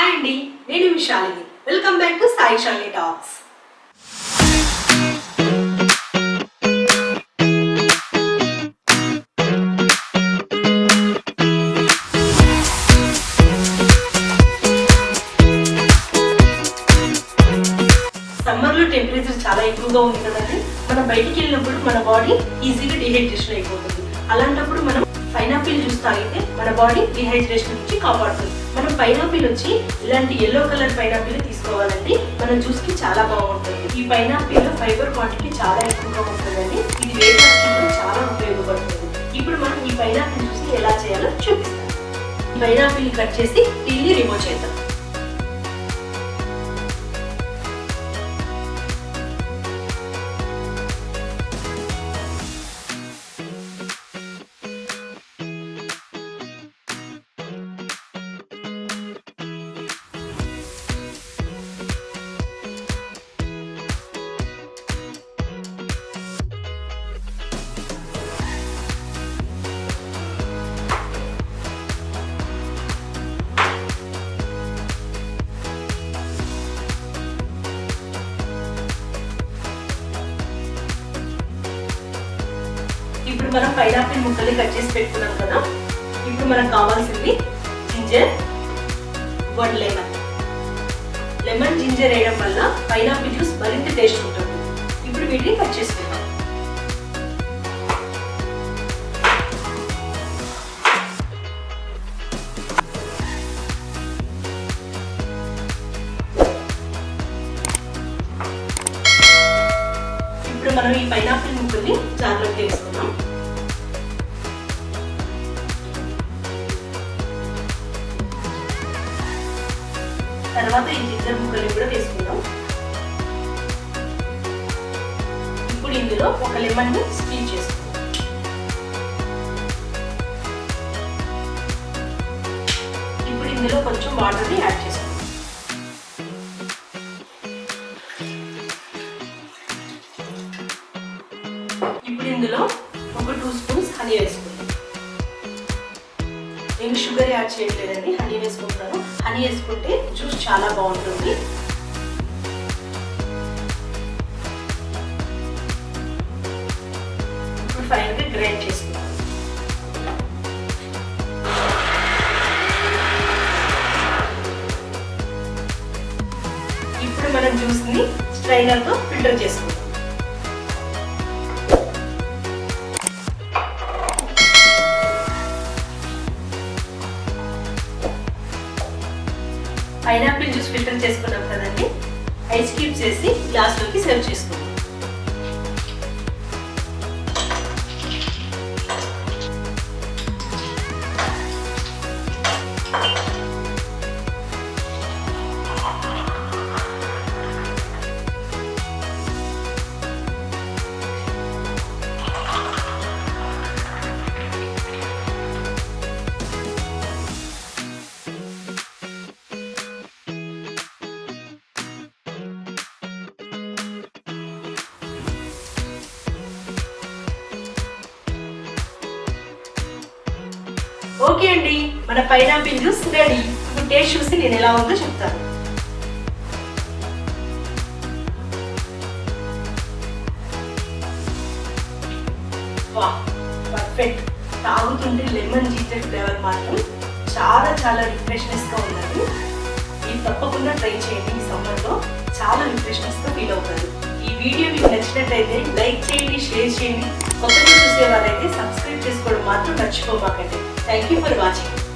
Hi అండి, నేను Vishalini. Welcome back to Sai Shalini talks. సమ్మర్లో టెంపరేచర్ చాలా ఎక్కువగా ఉంది కదండి. మనం బయటికి వెళ్ళినప్పుడు మన బాడీ ఈజీగా డిహైడ్రేషన్ అయిపోతుంది. అలాంటప్పుడు మనం పైనాపిల్ జ్యూస్ తాగితే మన బాడీ డిహైడ్రేషన్ నుంచి కాపాడుతుంది. మనం పైనాపిల్ వచ్చి ఇలాంటి ఎల్లో కలర్ పైనాపిల్ తీసుకోవాలండి. మన జ్యూస్ కి చాలా బాగుంటుంది. ఈ పైనాపిల్ లో ఫైబర్ క్వాంటిటీ చాలా ఎక్కువగా ఉంటుందండి. ఇది వెయిట్ లాస్ కి కూడా చాలా ఉపయోగపడుతుంది. ఇప్పుడు మనం ఈ పైనాపిల్ జ్యూస్ ని ఎలా చేయాలో చూపిస్తాం. ఈ పైనాపిల్ కట్ చేసి పీల్ రిమూవ్ చేద్దాం. ఇప్పుడు మనం పైనాపిల్ ముక్కల్ని కట్ చేసి పెట్టుకున్నాం కదా. ఇప్పుడు మనకు కావాల్సింది జింజర్, 1 లెమన్ జింజర్ వేయడం వల్ల పైనాపిల్ జ్యూస్ మరింత టేస్ట్ ఉంటుంది. ఇప్పుడు వీటిని కట్ చేసుకుందాం. ఇప్పుడు మనం ఈ పైనాపిల్ ముక్కల్ని జార్లోకి వేసుకున్నాం. తర్వాత ఈ జింజర్ ముక్కల్ని కూడా వేసుకుందాం. ఇప్పుడు ఇందులో 1 లెమన్ ని స్క్వీజ్ చేసుకుందాం. ఇప్పుడు ఇందులో కొంచెం వాటర్ ని యాడ్ చేసుకుందాం. ఇప్పుడు ఇందులో 2 స్పూన్స్ హనీ వేసుకుందాం. నేను షుగర్ యాడ్ చేయట్లేదండి, హనీ వేసుకుంటాను. హనీ వేసుకుంటే జ్యూస్ చాలా బాగుంటుంది. ఇప్పుడు ఫైన్గా గ్రైండ్ చేసుకుంటాం. ఇప్పుడు మనం జ్యూస్ని స్ట్రైనర్తో ఫిల్టర్ చేసుకుంటాం. పైనాపిల్ జ్యూస్ ఫిల్టర్ చేసుకున్నాం కదండి. ఐస్ క్యూబ్స్ వేసి గ్లాస్లోకి సర్వ్ చేసుకుందాం. ఓకే అండి, మన పైనాపిల్ జ్యూస్ రెడీ. ఇప్పుడు టేస్ట్ చూసి నేను ఎలా ఉందో చెప్తాను. వాహ్, పర్ఫెక్ట్. తాగుతుంటే లెమన్ జింజర్ ఫ్లేవర్ మాత్రం చాలా చాలా రిఫ్రెష్నెస్ గా ఉందండి. మీరు తప్పకుండా ట్రై చేయండి. ఈ సమ్మర్లో చాలా రిఫ్రెష్నెస్ గా ఫీల్ అవుతారు. ఈ వీడియో మీకు నచ్చినట్లయితే లైక్ చేయండి, షేర్ చేయండి. కొత్తగా చూసేవారైతే సబ్స్క్రైబ్ చేసుకోవడం మాత్రం మర్చిపోమాకండి. Thank you for watching.